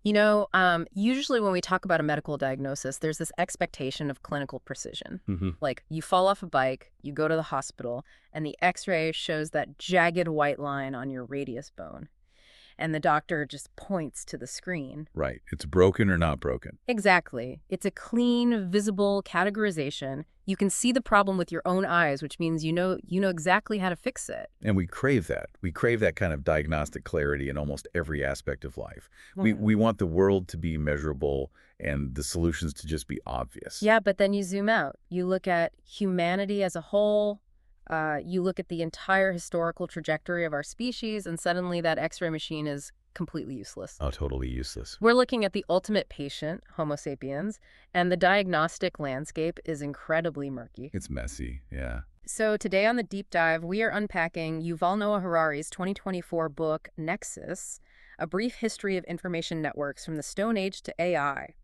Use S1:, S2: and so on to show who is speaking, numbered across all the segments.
S1: Usually when we talk about a medical diagnosis, there's this expectation of clinical precision.
S2: Hmm.
S1: Like you fall off a bike, you go to the hospital, and the x-ray shows that jagged white line on your radius bone. And the doctor just points to the screen.
S2: Right. It's broken or not broken.
S1: Exactly. It's a clean, visible categorization. You can see the problem with your own eyes, which means you know exactly how to fix it.
S2: And we crave that. We crave that kind of diagnostic clarity in almost every aspect of life. We,
S1: Mm.
S2: we want the world to be measurable and the solutions to just be obvious.
S1: Yeah, but then you zoom out. You look at humanity as a whole. You look at the entire historical trajectory of our species, and suddenly that X-ray machine is completely useless.
S2: Oh, totally useless.
S1: We're looking at the ultimate patient, Homo sapiens, and the diagnostic landscape is incredibly murky.
S2: It's messy, yeah.
S1: So today on the deep dive, we are unpacking Yuval Noah Harari's 2024 book, Nexus, A Brief History of Information Networks from the Stone Age to AI.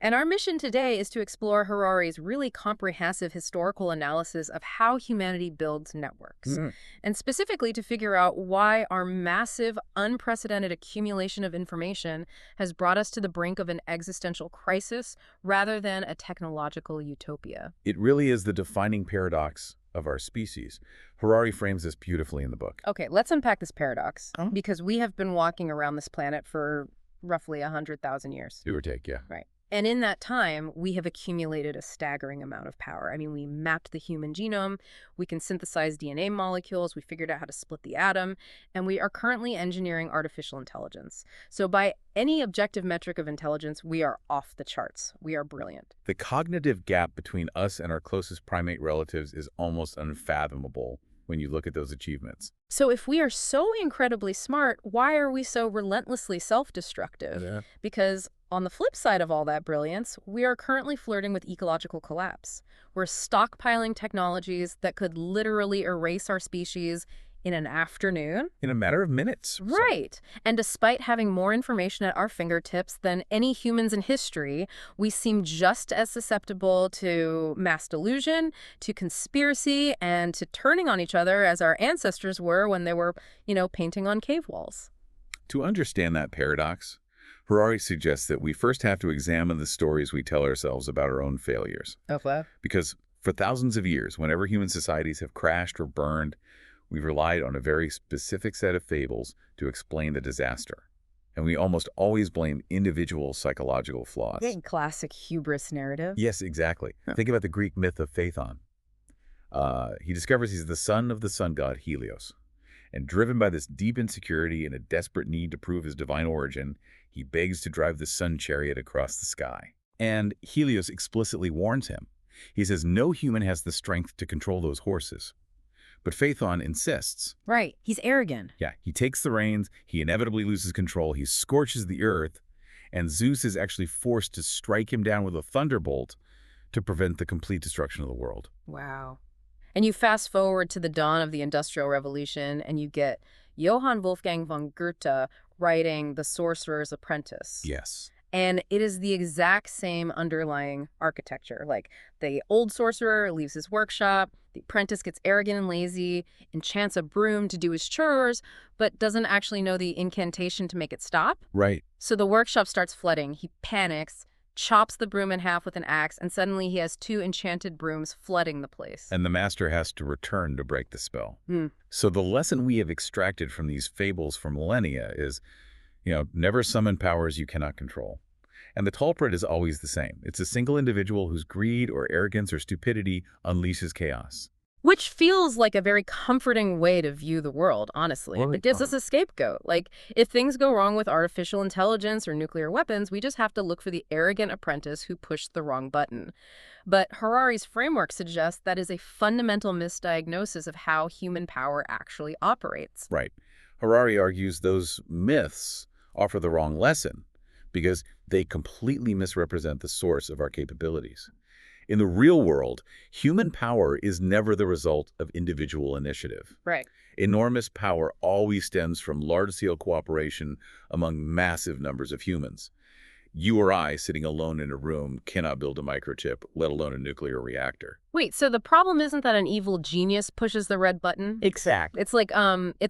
S1: And our mission today is to explore Harari's really comprehensive historical analysis of how humanity builds networks,
S2: Mhm.
S1: and specifically to figure out why our massive, unprecedented accumulation of information has brought us to the brink of an existential crisis rather than a technological utopia.
S2: It really is the defining paradox of our species. Harari frames this beautifully in the book.
S1: Okay, let's unpack this paradox,
S2: Oh.
S1: because we have been walking around this planet for roughly 100,000 years.
S2: Give or take, yeah.
S1: Right. And in that time, we have accumulated a staggering amount of power. I mean, we mapped the human genome, we can synthesize DNA molecules, we figured out how to split the atom, and we are currently engineering artificial intelligence. So by any objective metric of intelligence, we are off the charts. We are brilliant.
S2: The cognitive gap between us and our closest primate relatives is almost unfathomable when you look at those achievements.
S1: So if we are so incredibly smart, why are we so relentlessly self-destructive?
S2: Yeah.
S1: Because on the flip side of all that brilliance, we are currently flirting with ecological collapse. We're stockpiling technologies that could literally erase our species in an afternoon.
S2: In a matter of minutes.
S1: Right. And despite having more information at our fingertips than any humans in history, we seem just as susceptible to mass delusion, to conspiracy, and to turning on each other as our ancestors were when they were, painting on cave walls.
S2: To understand that paradox, Harari suggests that we first have to examine the stories we tell ourselves about our own failures.
S1: Oh, wow.
S2: Because for thousands of years, whenever human societies have crashed or burned, we've relied on a very specific set of fables to explain the disaster. And we almost always blame individual psychological flaws.
S1: Classic hubris narrative.
S2: Yes, exactly.
S1: Huh.
S2: Think about the Greek myth of Phaethon. He discovers he's the son of the sun god Helios. And driven by this deep insecurity and a desperate need to prove his divine origin, he begs to drive the sun chariot across the sky. And Helios explicitly warns him. He says no human has the strength to control those horses. But Phaethon insists.
S1: Right. He's arrogant.
S2: Yeah, he takes the reins, he inevitably loses control, he scorches the earth, and Zeus is actually forced to strike him down with a thunderbolt to prevent the complete destruction of the world.
S1: Wow. And you fast forward to the dawn of the Industrial Revolution, and you get Johann Wolfgang von Goethe writing The Sorcerer's Apprentice.
S2: Yes.
S1: And it is the exact same underlying architecture. Like, the old sorcerer leaves his workshop, the apprentice gets arrogant and lazy, enchants a broom to do his chores, but doesn't actually know the incantation to make it stop.
S2: Right.
S1: So the workshop starts flooding. He panics, chops the broom in half with an axe, and suddenly he has 2 enchanted brooms flooding the place.
S2: And the master has to return to break the spell.
S1: Hmm.
S2: So the lesson we have extracted from these fables for millennia is, never summon powers you cannot control. And the culprit is always the same. It's a single individual whose greed or arrogance or stupidity unleashes chaos.
S1: Which feels like a very comforting way to view the world, honestly.
S2: Well,
S1: It gives us a scapegoat. Like, if things go wrong with artificial intelligence or nuclear weapons, we just have to look for the arrogant apprentice who pushed the wrong button. But Harari's framework suggests that is a fundamental misdiagnosis of how human power actually operates.
S2: Right. Harari argues those myths offer the wrong lesson because they completely misrepresent the source of our capabilities. In the real world, human power is never the result of individual initiative.
S1: Right.
S2: Enormous power always stems from large-scale cooperation among massive numbers of humans. You or I, sitting alone in a room, cannot build a microchip, let alone a nuclear reactor.
S1: Wait, so the problem isn't that an evil genius pushes the red button?
S2: Exactly.
S1: It's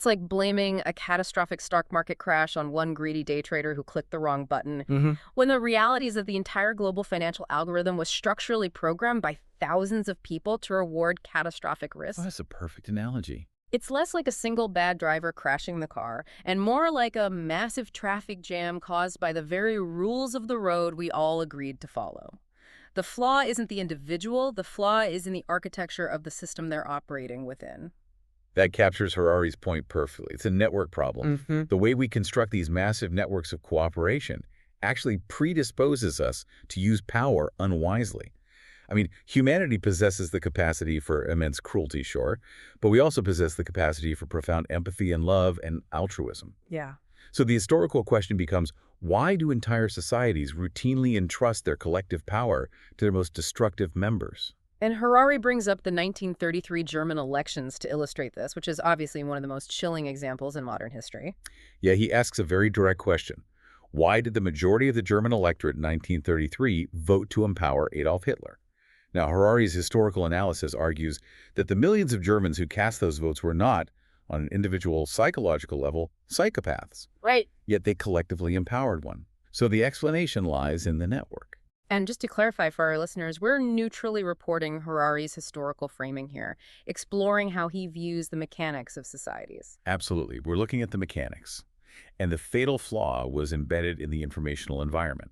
S1: like blaming a catastrophic stock market crash on one greedy day trader who clicked the wrong button, when the reality is that the entire global financial algorithm was structurally programmed by thousands of people to reward catastrophic
S2: Oh,
S1: risk.
S2: that's a perfect analogy.
S1: It's less like a single bad driver crashing the car, and more like a massive traffic jam caused by the very rules of the road we all agreed to follow. The flaw isn't the individual, the flaw is in the architecture of the system they're operating within.
S2: That captures Harari's point perfectly. It's a network problem. The way we construct these massive networks of cooperation actually predisposes us to use power unwisely. I mean, humanity possesses the capacity for immense cruelty, sure, but we also possess the capacity for profound empathy and love and altruism.
S1: Yeah.
S2: So the historical question becomes, why do entire societies routinely entrust their collective power to their most destructive members?
S1: And Harari brings up the 1933 German elections to illustrate this, which is obviously one of the most chilling examples in modern history.
S2: Yeah, he asks a very direct question. Why did the majority of the German electorate in 1933 vote to empower Adolf Hitler? Now, Harari's historical analysis argues that the millions of Germans who cast those votes were not, on an individual psychological level, psychopaths.
S1: Right.
S2: Yet they collectively empowered one. So the explanation lies in the network.
S1: And just to clarify for our listeners, we're neutrally reporting Harari's historical framing here, exploring how he views the mechanics of societies.
S2: Absolutely. We're looking at the mechanics. And the fatal flaw was embedded in the informational environment.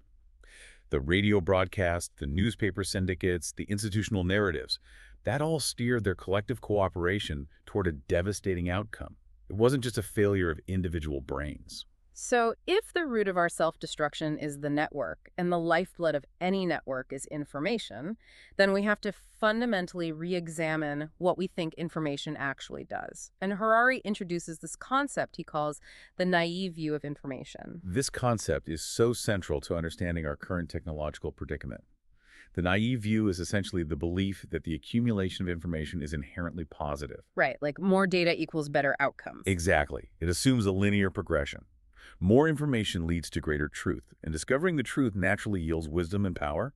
S2: The radio broadcast, the newspaper syndicates, the institutional narratives, that all steered their collective cooperation toward a devastating outcome. It wasn't just a failure of individual brains.
S1: So if the root of our self-destruction is the network, and the lifeblood of any network is information, then we have to fundamentally re-examine what we think information actually does. And Harari introduces this concept he calls the naive view of information.
S2: This concept is so central to understanding our current technological predicament. The naive view is essentially the belief that the accumulation of information is inherently positive.
S1: Right, like more data equals better outcomes.
S2: Exactly. It assumes a linear progression. More information leads to greater truth, and discovering the truth naturally yields wisdom and power.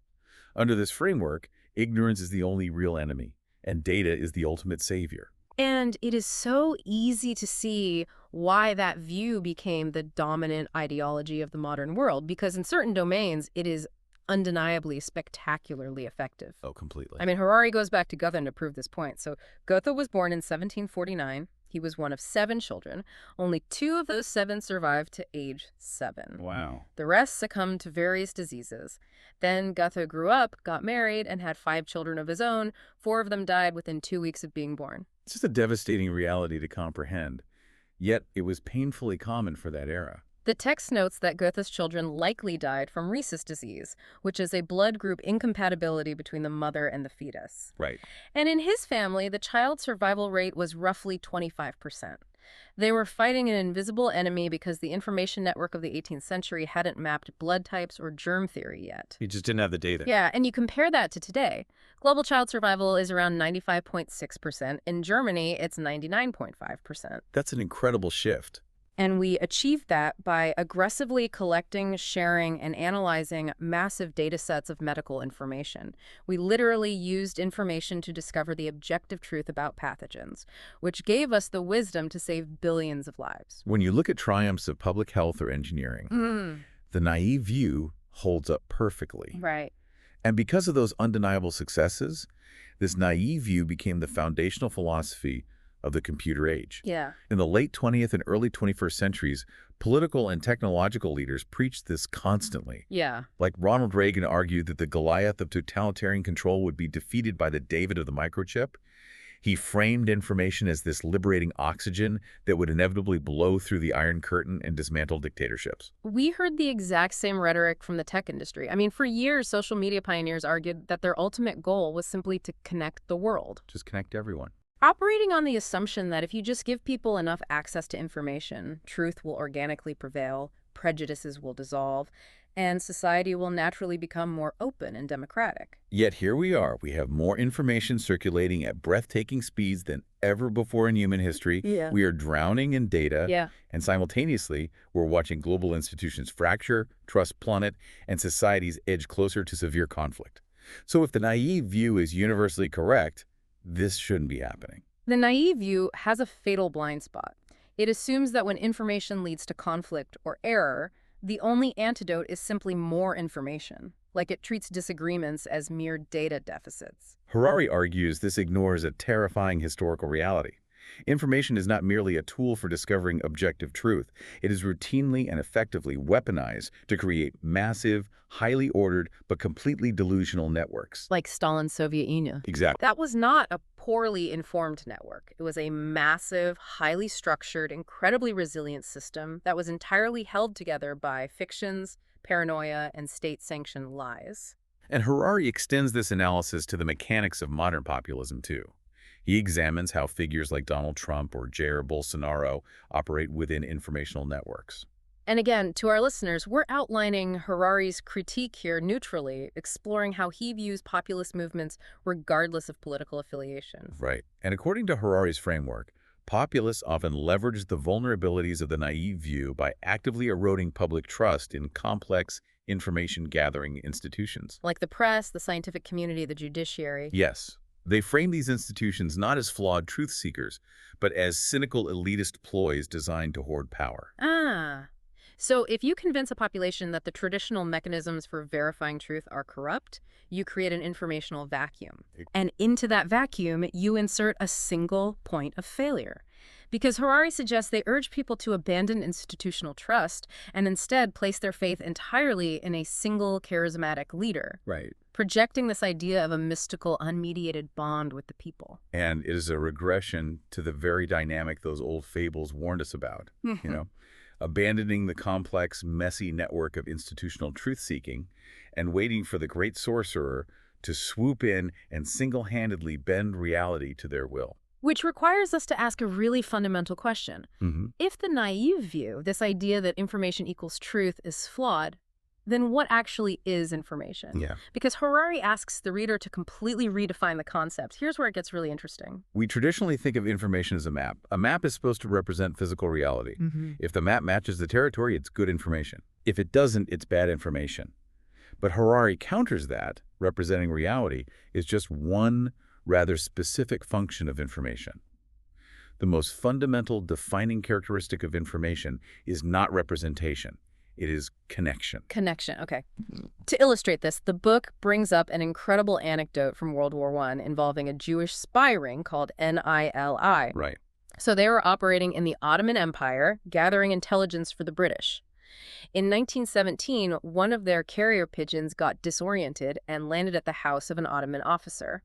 S2: Under this framework, ignorance is the only real enemy, and data is the ultimate savior.
S1: And it is so easy to see why that view became the dominant ideology of the modern world, because in certain domains, it is undeniably spectacularly effective.
S2: Oh, completely.
S1: I mean, Harari goes back to Goethe to prove this point. So Goethe was born in 1749. He was one of 7 children. Only 2 of those 7 survived to age 7.
S2: Wow.
S1: The rest succumbed to various diseases. Then Goethe grew up, got married, and had 5 children of his own. 4 of them died within 2 weeks of being born.
S2: It's just a devastating reality to comprehend. Yet it was painfully common for that era.
S1: The text notes that Goethe's children likely died from rhesus disease, which is a blood group incompatibility between the mother and the fetus.
S2: Right.
S1: And in his family, the child survival rate was roughly 25%. They were fighting an invisible enemy because the information network of the 18th century hadn't mapped blood types or germ theory yet.
S2: He just didn't have the data.
S1: Yeah, and you compare that to today. Global child survival is around 95.6%. In Germany, it's 99.5%.
S2: That's an incredible shift.
S1: And we achieved that by aggressively collecting, sharing, and analyzing massive data sets of medical information. We literally used information to discover the objective truth about pathogens, which gave us the wisdom to save billions of lives.
S2: When you look at triumphs of public health or engineering, the naive view holds up perfectly.
S1: Right.
S2: And because of those undeniable successes, this naive view became the foundational philosophy of the computer age.
S1: Yeah.
S2: In the late 20th and early 21st centuries, political and technological leaders preached this constantly.
S1: Yeah.
S2: Like Ronald Reagan argued that the Goliath of totalitarian control would be defeated by the David of the microchip. He framed information as this liberating oxygen that would inevitably blow through the Iron Curtain and dismantle dictatorships.
S1: We heard the exact same rhetoric from the tech industry. I mean, for years, social media pioneers argued that their ultimate goal was simply to connect the world.
S2: Just connect everyone.
S1: Operating on the assumption that if you just give people enough access to information, truth will organically prevail, prejudices will dissolve, and society will naturally become more open and democratic.
S2: Yet here we are. We have more information circulating at breathtaking speeds than ever before in human history.
S1: Yeah.
S2: We are drowning in data,
S1: Yeah.
S2: and simultaneously, we're watching global institutions fracture, trust plummet, and societies edge closer to severe conflict. So if the naive view is universally correct, this shouldn't be happening.
S1: The naive view has a fatal blind spot. It assumes that when information leads to conflict or error, the only antidote is simply more information, like it treats disagreements as mere data deficits.
S2: Harari argues this ignores a terrifying historical reality. Information is not merely a tool for discovering objective truth. It is routinely and effectively weaponized to create massive, highly ordered, but completely delusional networks.
S1: Like Stalin's Soviet Union.
S2: Exactly.
S1: That was not a poorly informed network. It was a massive, highly structured, incredibly resilient system that was entirely held together by fictions, paranoia, and state-sanctioned lies.
S2: And Harari extends this analysis to the mechanics of modern populism, too. He examines how figures like Donald Trump or Jair Bolsonaro operate within informational networks.
S1: And again, to our listeners, we're outlining Harari's critique here neutrally, exploring how he views populist movements regardless of political affiliation.
S2: Right. And according to Harari's framework, populists often leverage the vulnerabilities of the naive view by actively eroding public trust in complex information-gathering institutions.
S1: Like the press, the scientific community, the judiciary.
S2: Yes, they frame these institutions not as flawed truth seekers, but as cynical elitist ploys designed to hoard power.
S1: Ah. So if you convince a population that the traditional mechanisms for verifying truth are corrupt, you create an informational vacuum. And into that vacuum, you insert a single point of failure. Because Harari suggests they urge people to abandon institutional trust and instead place their faith entirely in a single charismatic leader.
S2: Right.
S1: Projecting this idea of a mystical, unmediated bond with the people.
S2: And it is a regression to the very dynamic those old fables warned us about, abandoning the complex, messy network of institutional truth-seeking and waiting for the great sorcerer to swoop in and single-handedly bend reality to their will.
S1: Which requires us to ask a really fundamental question. If the naive view, this idea that information equals truth, is flawed, then what actually is information?
S2: Yeah.
S1: Because Harari asks the reader to completely redefine the concept. Here's where it gets really interesting.
S2: We traditionally think of information as a map. A map is supposed to represent physical reality. If the map matches the territory, it's good information. If it doesn't, it's bad information. But Harari counters that, representing reality, is just one rather specific function of information. The most fundamental defining characteristic of information is not representation. It is connection.
S1: Connection, okay. To illustrate this, the book brings up an incredible anecdote from World War I involving a Jewish spy ring called NILI.
S2: Right.
S1: So they were operating in the Ottoman Empire, gathering intelligence for the British. In 1917, one of their carrier pigeons got disoriented and landed at the house of an Ottoman officer.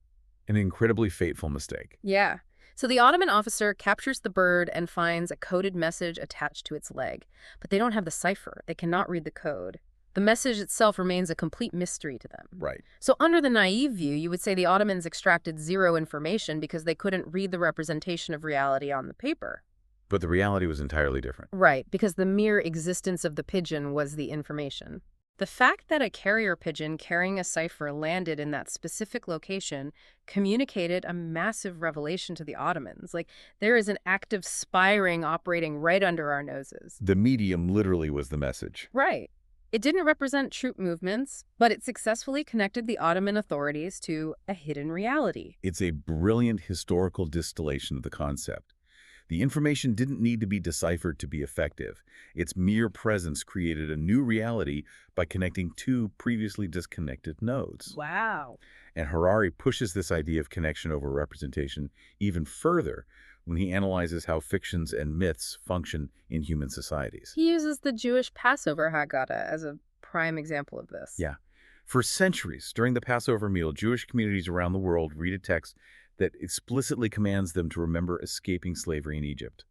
S2: An incredibly fateful mistake.
S1: Yeah. So the Ottoman officer captures the bird and finds a coded message attached to its leg. But they don't have the cipher. They cannot read the code. The message itself remains a complete mystery to them.
S2: Right.
S1: So under the naive view, you would say the Ottomans extracted zero information because they couldn't read the representation of reality on the paper.
S2: But the reality was entirely different.
S1: Right, because the mere existence of the pigeon was the information. The fact that a carrier pigeon carrying a cipher landed in that specific location communicated a massive revelation to the Ottomans. Like, there is an active spy ring operating right under our noses.
S2: The medium literally was the message.
S1: Right. It didn't represent troop movements, but it successfully connected the Ottoman authorities to a hidden reality.
S2: It's a brilliant historical distillation of the concept. The information didn't need to be deciphered to be effective. Its mere presence created a new reality by connecting two previously disconnected nodes.
S1: Wow.
S2: And Harari pushes this idea of connection over representation even further when he analyzes how fictions and myths function in human societies.
S1: He uses the Jewish Passover Haggadah as a prime example of this.
S2: Yeah. For centuries, during the Passover meal, Jewish communities around the world read a text that explicitly commands them to remember escaping slavery in Egypt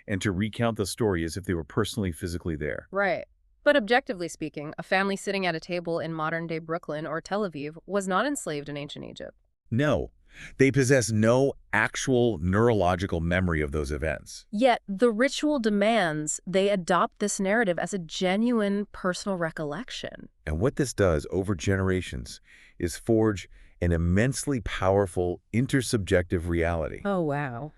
S2: and to recount the story as if they were personally, physically there.
S1: Right. But objectively speaking, a family sitting at a table in modern-day Brooklyn or Tel Aviv was not enslaved in ancient Egypt.
S2: No, They possess no actual neurological memory of those events.
S1: Yet, the ritual demands they adopt this narrative as a genuine personal recollection.
S2: And what this does over generations is forge an immensely powerful intersubjective reality.
S1: Oh, wow.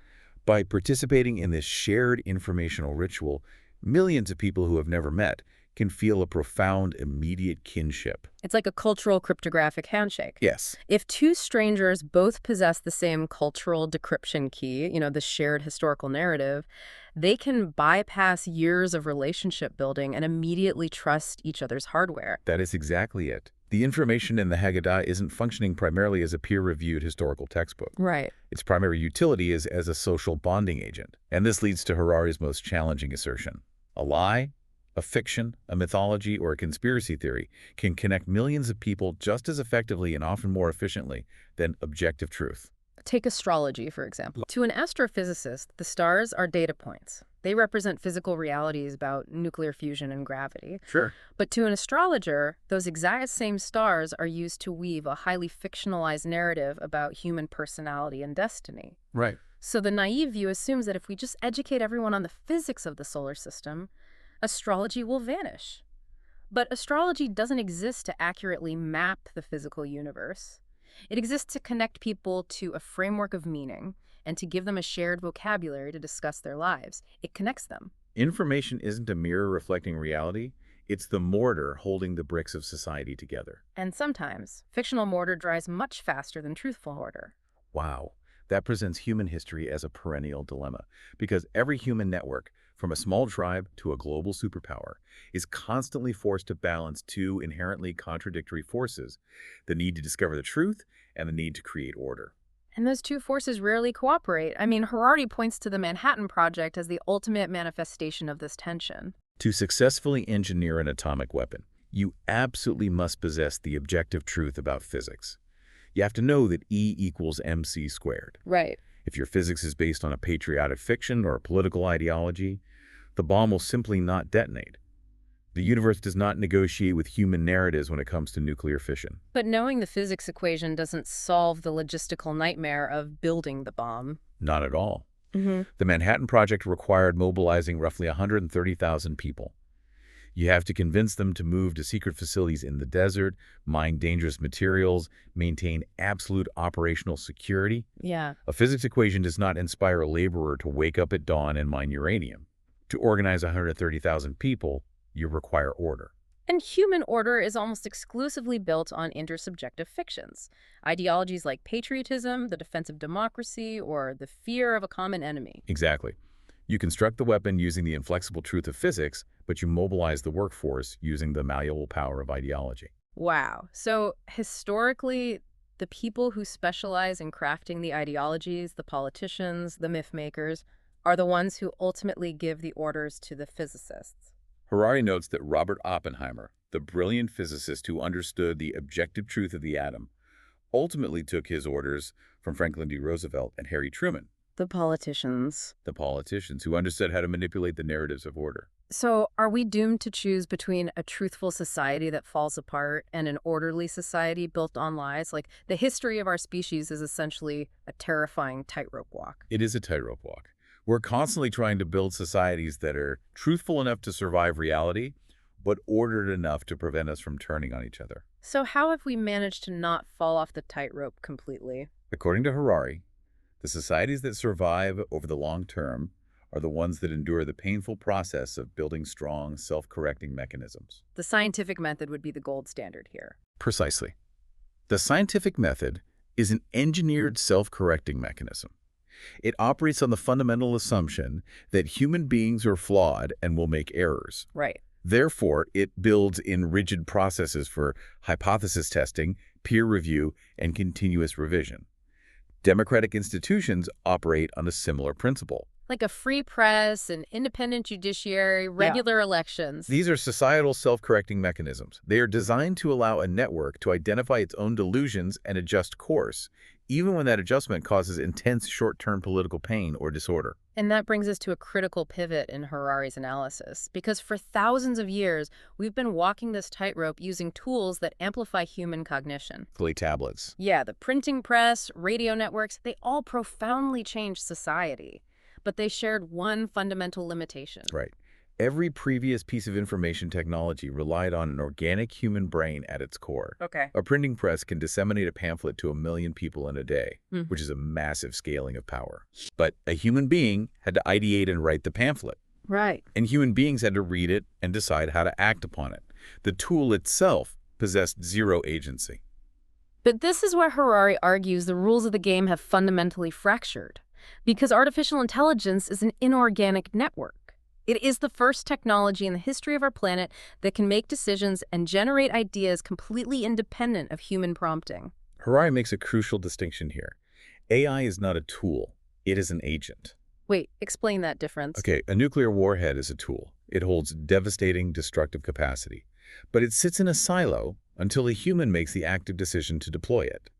S2: By participating in this shared informational ritual, millions of people who have never met can feel a profound, immediate kinship.
S1: It's like a cultural cryptographic handshake.
S2: Yes.
S1: If two strangers both possess the same cultural decryption key, the shared historical narrative, they can bypass years of relationship building and immediately trust each other's hardware.
S2: That is exactly it. The information in the Haggadah isn't functioning primarily as a peer-reviewed historical textbook.
S1: Right.
S2: Its primary utility is as a social bonding agent. And this leads to Harari's most challenging assertion. A lie, a fiction, a mythology, or a conspiracy theory can connect millions of people just as effectively and often more efficiently than objective truth.
S1: Take astrology, for example. To an astrophysicist, the stars are data points. They represent physical realities about nuclear fusion and gravity.
S2: Sure.
S1: But to an astrologer, those exact same stars are used to weave a highly fictionalized narrative about human personality and destiny.
S2: Right.
S1: So the naive view assumes that if we just educate everyone on the physics of the solar system, astrology will vanish. But astrology doesn't exist to accurately map the physical universe. It exists to connect people to a framework of meaning and to give them a shared vocabulary to discuss their lives. It connects them.
S2: Information isn't a mirror reflecting reality. It's the mortar holding the bricks of society together.
S1: And sometimes, fictional mortar dries much faster than truthful mortar.
S2: Wow. That presents human history as a perennial dilemma, because every human network, from a small tribe to a global superpower, is constantly forced to balance two inherently contradictory forces, the need to discover the truth and the need to create order.
S1: And those two forces rarely cooperate. Harari points to the Manhattan Project as the ultimate manifestation of this tension.
S2: To successfully engineer an atomic weapon, you absolutely must possess the objective truth about physics. You have to know that E equals mc squared.
S1: Right.
S2: If your physics is based on a patriotic fiction or a political ideology, the bomb will simply not detonate. The universe does not negotiate with human narratives when it comes to nuclear fission.
S1: But knowing the physics equation doesn't solve the logistical nightmare of building the bomb.
S2: Not at all.
S1: Mm-hmm.
S2: The Manhattan Project required mobilizing roughly 130,000 people. You have to convince them to move to secret facilities in the desert, mine dangerous materials, maintain absolute operational security.
S1: Yeah.
S2: A physics equation does not inspire a laborer to wake up at dawn and mine uranium. To organize 130,000 people, you require order.
S1: And human order is almost exclusively built on intersubjective fictions. Ideologies like patriotism, the defense of democracy, or the fear of a common enemy.
S2: Exactly. You construct the weapon using the inflexible truth of physics, but you mobilize the workforce using the malleable power of ideology.
S1: Wow. So historically, the people who specialize in crafting the ideologies, the politicians, the myth makers, are the ones who ultimately give the orders to the physicists.
S2: Harari notes that Robert Oppenheimer, the brilliant physicist who understood the objective truth of the atom, ultimately took his orders from Franklin D. Roosevelt and Harry Truman,
S1: The politicians.
S2: the politicians who understood how to manipulate the narratives of order.
S1: So are we doomed to choose between a truthful society that falls apart and an orderly society built on lies? Like, the history of our species is essentially a terrifying tightrope walk.
S2: It is a tightrope walk. We're constantly trying to build societies that are truthful enough to survive reality, but ordered enough to prevent us from turning on each other.
S1: So how have we managed to not fall off the tightrope completely?
S2: According to Harari, the societies that survive over the long term are the ones that endure the painful process of building strong, self-correcting mechanisms.
S1: The scientific method would be the gold standard here.
S2: Precisely. The scientific method is an engineered self-correcting mechanism. It operates on the fundamental assumption that human beings are flawed and will make errors.
S1: Right.
S2: Therefore, it builds in rigid processes for hypothesis testing, peer review, and continuous revision. Democratic institutions operate on a similar principle.
S1: Like a free press, an independent judiciary, regular elections.
S2: These are societal self-correcting mechanisms. They are designed to allow a network to identify its own delusions and adjust course, even when that adjustment causes intense short-term political pain or disorder.
S1: And that brings us to a critical pivot in Harari's analysis, because for thousands of years, we've been walking this tightrope using tools that amplify human cognition.
S2: Clay tablets.
S1: Yeah, the printing press, radio networks, they all profoundly changed society. But they shared one fundamental limitation.
S2: Right. Every previous piece of information technology relied on an organic human brain at its core.
S1: Okay.
S2: A printing press can disseminate a pamphlet to 1 million people in a day,
S1: Hmm.
S2: which is a massive scaling of power. But a human being had to ideate and write the pamphlet.
S1: Right.
S2: And human beings had to read it and decide how to act upon it. The tool itself possessed zero agency.
S1: But this is where Harari argues the rules of the game have fundamentally fractured. Because artificial intelligence is an inorganic network. It is the first technology in the history of our planet that can make decisions and generate ideas completely independent of human prompting.
S2: Harari makes a crucial distinction here. AI is not a tool. It is an agent.
S1: Wait, explain that difference.
S2: Okay, a nuclear warhead is a tool. It holds devastating, destructive capacity. But it sits in a silo until a human makes the active decision to deploy it.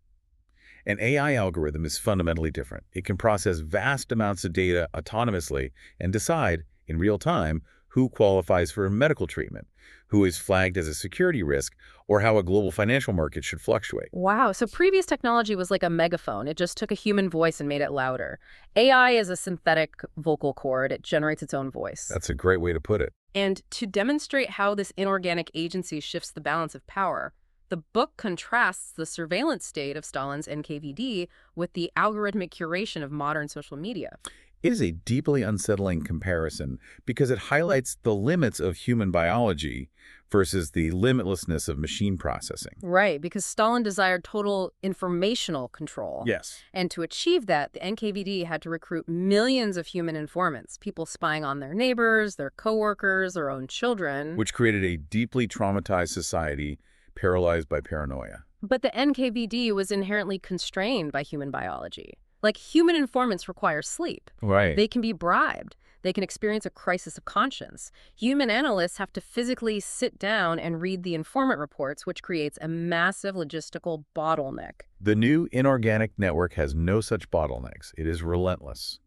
S2: An AI algorithm is fundamentally different. It can process vast amounts of data autonomously and decide, in real time, who qualifies for medical treatment, who is flagged as a security risk, or how a global financial market should fluctuate.
S1: Wow, so previous technology was like a megaphone. It just took a human voice and made it louder. AI is a synthetic vocal cord. It generates its own voice.
S2: That's a great way to put it.
S1: And to demonstrate how this inorganic agency shifts the balance of power, the book contrasts the surveillance state of Stalin's NKVD with the algorithmic curation of modern social media.
S2: It is a deeply unsettling comparison because it highlights the limits of human biology versus the limitlessness of machine processing.
S1: Right, because Stalin desired total informational control.
S2: Yes.
S1: And to achieve that, the NKVD had to recruit millions of human informants, people spying on their neighbors, their coworkers, their own children.
S2: Which created a deeply traumatized society paralyzed by paranoia.
S1: But the NKVD was inherently constrained by human biology. Like, human informants require sleep.
S2: Right.
S1: They can be bribed. They can experience a crisis of conscience. Human analysts have to physically sit down and read the informant reports, which creates a massive logistical bottleneck.
S2: The new inorganic network has no such bottlenecks. It is relentless.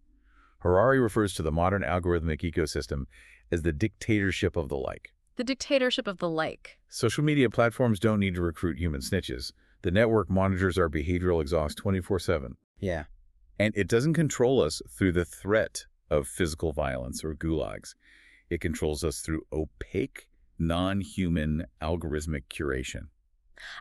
S2: Harari refers to the modern algorithmic ecosystem as the dictatorship of the like.
S1: The dictatorship of the like.
S2: Social media platforms don't need to recruit human snitches. The network monitors our behavioral exhaust 24/7.
S1: Yeah.
S2: And it doesn't control us through the threat of physical violence or gulags. It controls us through opaque, non-human algorithmic curation.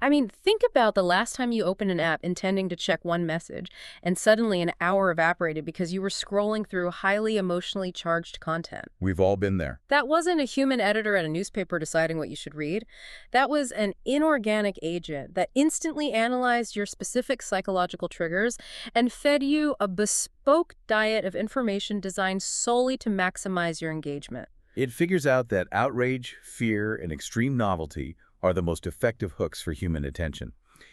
S1: I mean, think about the last time you opened an app intending to check one message, and suddenly an hour evaporated because you were scrolling through highly emotionally charged content.
S2: We've all been there.
S1: That wasn't a human editor at a newspaper deciding what you should read. That was an inorganic agent that instantly analyzed your specific psychological triggers and fed you a bespoke diet of information designed solely to maximize your engagement.
S2: It figures out that outrage, fear, and extreme novelty are the most effective hooks for human attention.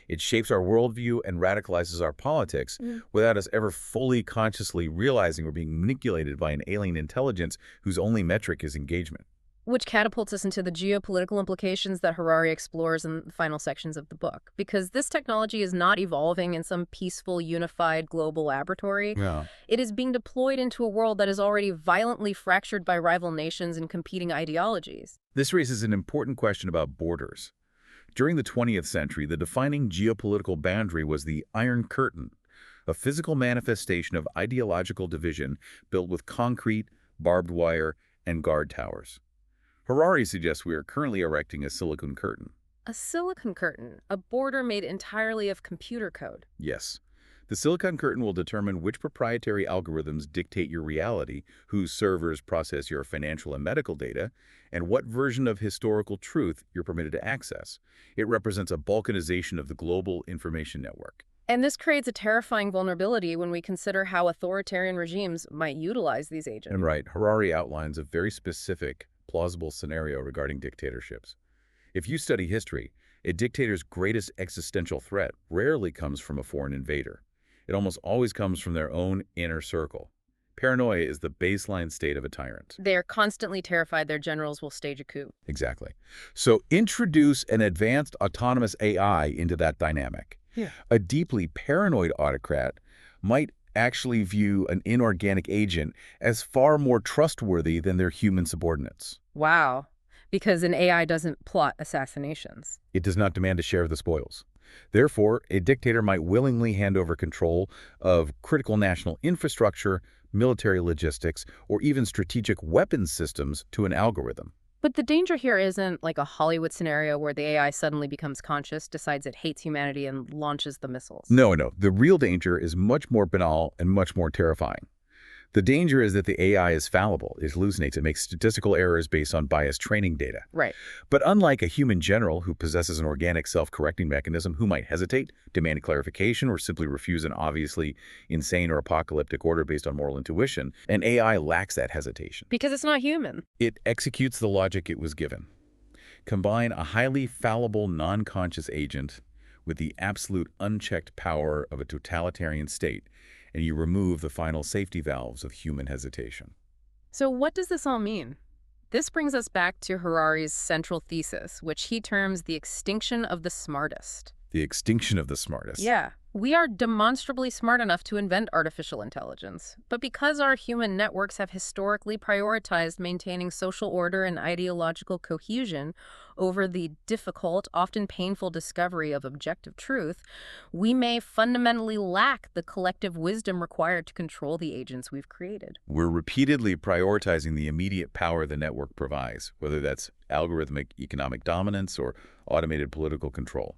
S2: It shapes our worldview and radicalizes our politics without us ever fully consciously realizing we're being manipulated by an alien intelligence whose only metric is engagement.
S1: Which catapults us into the geopolitical implications that Harari explores in the final sections of the book. Because this technology is not evolving in some peaceful, unified global laboratory.
S2: Yeah.
S1: It is being deployed into a world that is already violently fractured by rival nations and competing ideologies.
S2: This raises an important question about borders. During the 20th century, the defining geopolitical boundary was the Iron Curtain, a physical manifestation of ideological division built with concrete, barbed wire, and guard towers. Harari suggests we are currently erecting a silicon curtain.
S1: A silicon curtain, a border made entirely of computer code.
S2: Yes. The silicon curtain will determine which proprietary algorithms dictate your reality, whose servers process your financial and medical data, and what version of historical truth you're permitted to access. It represents a balkanization of the global information network.
S1: And this creates a terrifying vulnerability when we consider how authoritarian regimes might utilize these agents.
S2: And right, Harari outlines a very specific, plausible scenario regarding dictatorships. If you study history, a dictator's greatest existential threat rarely comes from a foreign invader. It almost always comes from their own inner circle. Paranoia is the baseline state of a tyrant.
S1: They are constantly terrified their generals will stage a coup.
S2: Exactly. So introduce an advanced autonomous AI into that dynamic.
S1: Yeah.
S2: A deeply paranoid autocrat might actually view an inorganic agent as far more trustworthy than their human subordinates.
S1: Wow. Because an AI doesn't plot assassinations.
S2: It does not demand a share of the spoils. Therefore, a dictator might willingly hand over control of critical national infrastructure, military logistics, or even strategic weapons systems to an algorithm.
S1: But the danger here isn't like a Hollywood scenario where the AI suddenly becomes conscious, decides it hates humanity, and launches the missiles.
S2: No, no, the real danger is much more banal and much more terrifying. The danger is that the AI is fallible, it hallucinates, it makes statistical errors based on biased training data.
S1: Right.
S2: But unlike a human general who possesses an organic self-correcting mechanism who might hesitate, demand clarification, or simply refuse an obviously insane or apocalyptic order based on moral intuition, an AI lacks that hesitation.
S1: Because it's not human.
S2: It executes the logic it was given. Combine a highly fallible, non-conscious agent with the absolute unchecked power of a totalitarian state, and you remove the final safety valves of human hesitation.
S1: So what does this all mean? This brings us back to Harari's central thesis, which he terms the extinction of the smartest.
S2: The extinction of the smartest.
S1: Yeah, we are demonstrably smart enough to invent artificial intelligence. But because our human networks have historically prioritized maintaining social order and ideological cohesion over the difficult, often painful discovery of objective truth, we may fundamentally lack the collective wisdom required to control the agents we've created.
S2: We're repeatedly prioritizing the immediate power the network provides, whether that's algorithmic economic dominance or automated political control,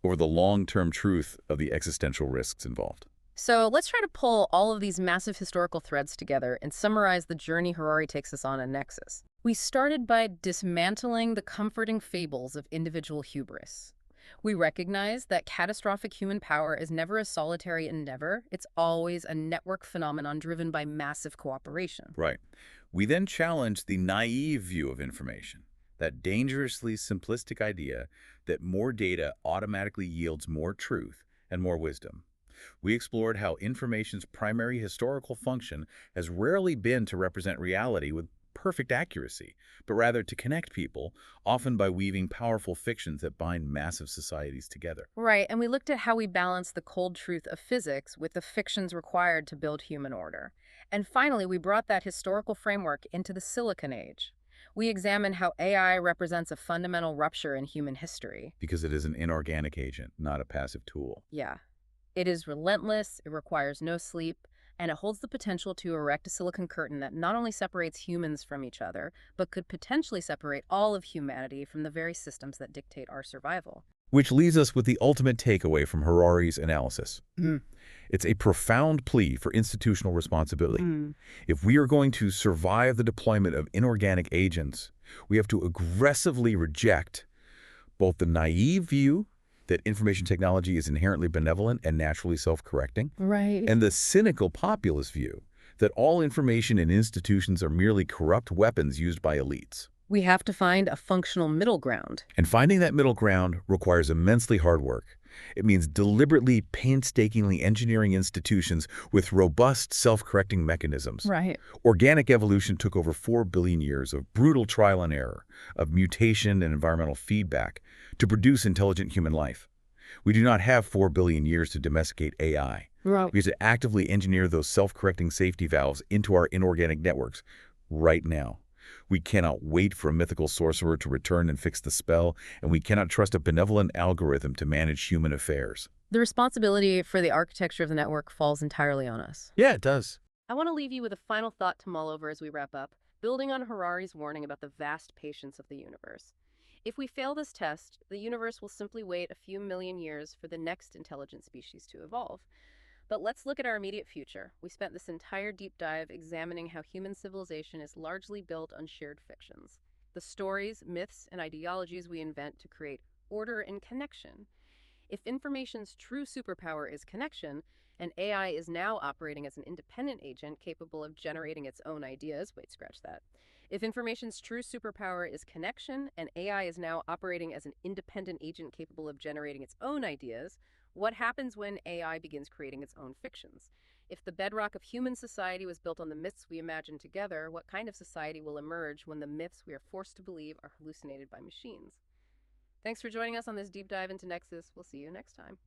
S2: over the long-term truth of the existential risks involved.
S1: So let's try to pull all of these massive historical threads together and summarize the journey Harari takes us on in Nexus. We started by dismantling the comforting fables of individual hubris. We recognize that catastrophic human power is never a solitary endeavor. It's always a network phenomenon driven by massive cooperation.
S2: Right. We then challenge the naive view of information, that dangerously simplistic idea that more data automatically yields more truth and more wisdom. We explored how information's primary historical function has rarely been to represent reality with perfect accuracy, but rather to connect people, often by weaving powerful fictions that bind massive societies together.
S1: Right, and we looked at how we balance the cold truth of physics with the fictions required to build human order. And finally, we brought that historical framework into the Silicon Age. We examined how AI represents a fundamental rupture in human history.
S2: Because it is an inorganic agent, not a passive tool.
S1: Yeah. It is relentless, it requires no sleep, and it holds the potential to erect a silicon curtain that not only separates humans from each other, but could potentially separate all of humanity from the very systems that dictate our survival.
S2: Which leaves us with the ultimate takeaway from Harari's analysis.
S1: Mm.
S2: It's a profound plea for institutional responsibility.
S1: Mm.
S2: If we are going to survive the deployment of inorganic agents, we have to aggressively reject both the naive view that information technology is inherently benevolent and naturally self-correcting,
S1: Right.
S2: and the cynical populist view that all information and institutions are merely corrupt weapons used by elites.
S1: We have to find a functional middle ground.
S2: And finding that middle ground requires immensely hard work. It means deliberately, painstakingly engineering institutions with robust self-correcting mechanisms.
S1: Right.
S2: Organic evolution took over 4 billion years of brutal trial and error, of mutation and environmental feedback to produce intelligent human life. We do not have 4 billion years to domesticate AI.
S1: Right.
S2: We have to actively engineer those self-correcting safety valves into our inorganic networks right now. We cannot wait for a mythical sorcerer to return and fix the spell, and we cannot trust a benevolent algorithm to manage human affairs.
S1: The responsibility for the architecture of the network falls entirely on us.
S2: Yeah, it does.
S1: I want to leave you with a final thought to mull over as we wrap up, building on Harari's warning about the vast patience of the universe. If we fail this test, the universe will simply wait a few million years for the next intelligent species to evolve. But let's look at our immediate future. We spent this entire deep dive examining how human civilization is largely built on shared fictions. The stories, myths, and ideologies we invent to create order and connection. If information's true superpower is connection, and AI is now operating as an independent agent capable of generating its own ideas, wait, scratch that. If information's true superpower is connection, and AI is now operating as an independent agent capable of generating its own ideas, what happens when AI begins creating its own fictions? If the bedrock of human society was built on the myths we imagine together, what kind of society will emerge when the myths we are forced to believe are hallucinated by machines? Thanks for joining us on this deep dive into Nexus. We'll see you next time.